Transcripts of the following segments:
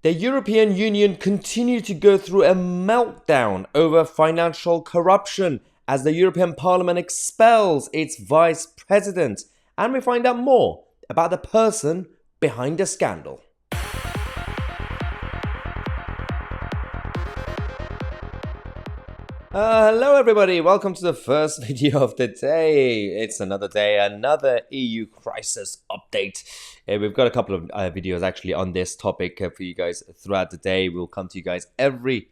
The European Union continued to go through a meltdown over financial corruption as the European Parliament expels its vice president, and we find out more about the person behind the scandal. Hello everybody, welcome to the first video of the day. It's another day, another EU crisis update. We've got a couple of videos actually on this topic for you guys throughout the day. We'll come to you guys every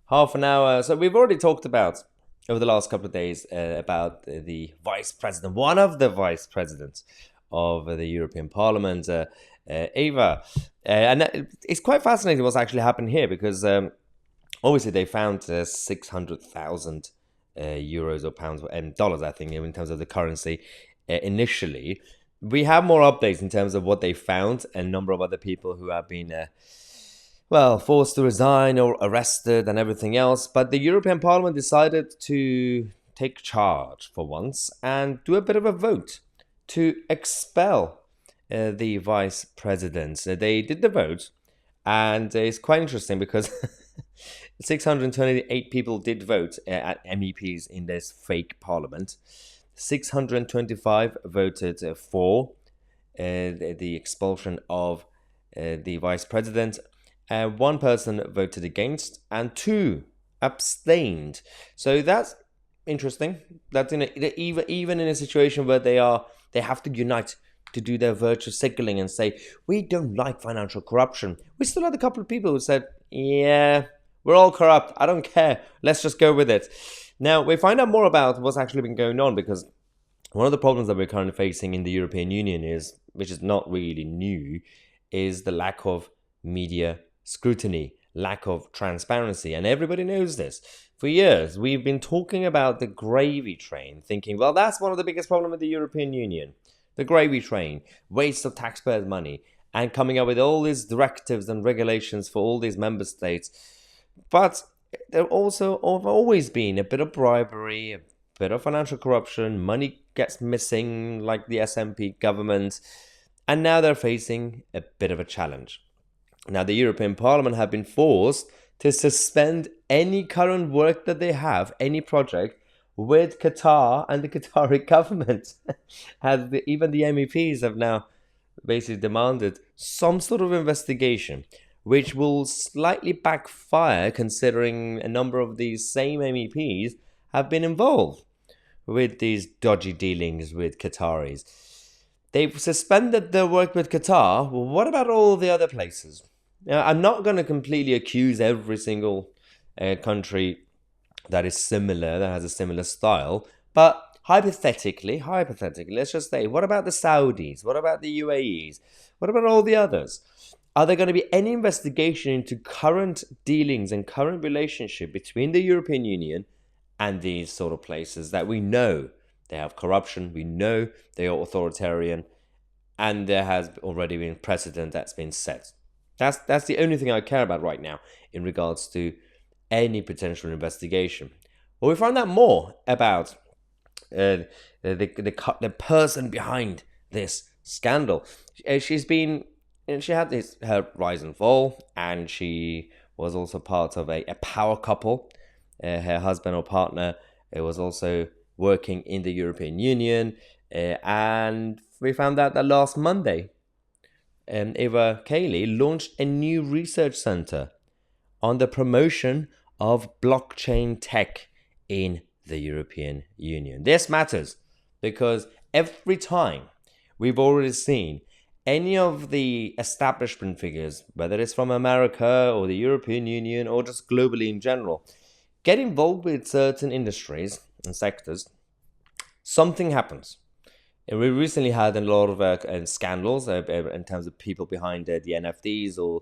half an hour. So we've already talked about, over the last couple of days, about the vice president, one of the vice presidents of the European Parliament, Eva. And it's quite fascinating what's actually happened here because obviously, they found 600,000 euros or pounds and dollars, I think, in terms of the currency initially. We have more updates in terms of what they found. A number of other people who have been, forced to resign or arrested and everything else. But the European Parliament decided to take charge for once and do a bit of a vote to expel the vice president. They did the vote, and it's quite interesting because 628 people did vote at MEPs in this fake parliament. 625 voted for the expulsion of the vice president. One person voted against and 2 abstained. So that's interesting. That's even in a situation where they have to unite to do their virtue signaling and say, we don't like financial corruption. We still had a couple of people who said, yeah, we're all corrupt. I don't care. Let's just go with it. Now, we find out more about what's actually been going on because one of the problems that we're currently facing in the European Union is, which is not really new, is the lack of media scrutiny, lack of transparency. And everybody knows this. For years, we've been talking about the gravy train, thinking, well, that's one of the biggest problems with the European Union. The gravy train, waste of taxpayers' money, and coming up with all these directives and regulations for all these member states. But there also have always been a bit of bribery, a bit of financial corruption, money gets missing like the SNP government, and now they're facing a bit of a challenge. Now the European Parliament have been forced to suspend any current work that they have, any project, with Qatar and the Qatari government. Even the MEPs have now basically demanded some sort of investigation, which will slightly backfire considering a number of these same MEPs have been involved with these dodgy dealings with Qataris. They've suspended their work with Qatar. Well, what about all the other places? Now, I'm not going to completely accuse every single country that is similar, that has a similar style, but hypothetically, let's just say, what about the Saudis? What about the UAEs? What about all the others? Are there going to be any investigation into current dealings and current relationship between the European Union and these sort of places that we know they have corruption, we know they are authoritarian, and there has already been precedent that's been set? That's the only thing I care about right now in regards to any potential investigation. Well, we find out more about the person behind this scandal. She had her rise and fall, and she was also part of a power couple. Her husband or partner was also working in the European Union, and we found out that last Monday, Eva Kaili launched a new research center on the promotion of blockchain tech in the European Union. This matters because every time we've already seen any of the establishment figures, whether it's from America or the European Union or just globally in general, get involved with certain industries and sectors, something happens. And we recently had a lot of scandals in terms of people behind the NFTs or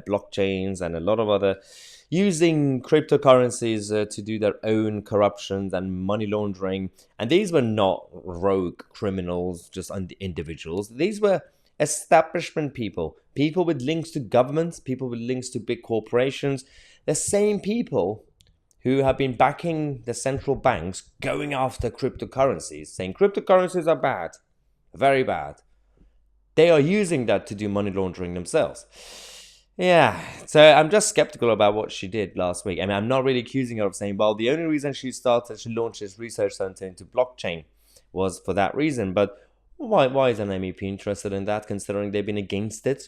blockchains and a lot of other using cryptocurrencies to do their own corruptions and money laundering. And these were not rogue criminals, just individuals. These were establishment people, people with links to governments, people with links to big corporations, the same people who have been backing the central banks going after cryptocurrencies, saying cryptocurrencies are bad, very bad. They are using that to do money laundering themselves. Yeah, So I'm just skeptical about what she did last week. I mean, I'm not really accusing her of saying, well, the only reason she launched this research center into blockchain was for that reason. But why is an MEP interested in that, considering they've been against it?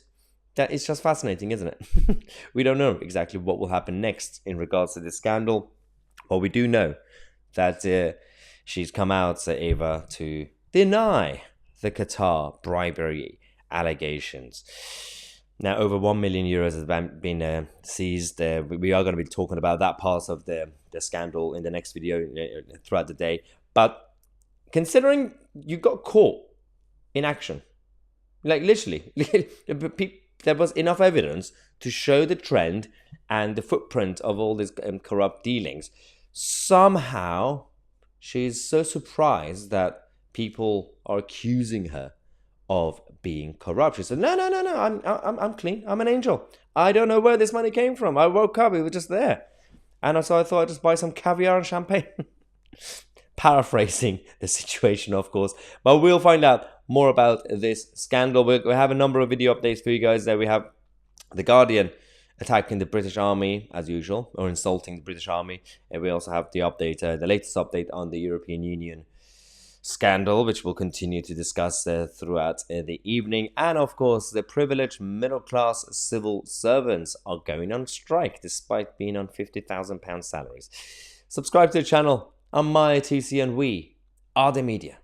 That is just fascinating, isn't it? We don't know exactly what will happen next in regards to this scandal. But we do know that she's come out, Ava, to deny the Qatar bribery allegations. Now, over 1 million euros has been seized. We are going to be talking about that part of the scandal in the next video throughout the day. But considering you got caught in action, like literally, there was enough evidence to show the trend and the footprint of all these corrupt dealings. Somehow, she's so surprised that people are accusing her of being corrupt. She said, no, I'm clean. I'm an angel. I don't know where this money came from. I woke up, it was just there. And so I thought I'd just buy some caviar and champagne. Paraphrasing the situation, of course. But we'll find out more about this scandal. We have a number of video updates for you guys there. We have The Guardian attacking the British Army, as usual, or insulting the British Army. And we also have the update, the latest update on the European Union scandal, which we'll continue to discuss throughout the evening. And of course, the privileged middle-class civil servants are going on strike despite being on £50,000 salaries. Subscribe to the channel. I'm Tousi, and we are the media.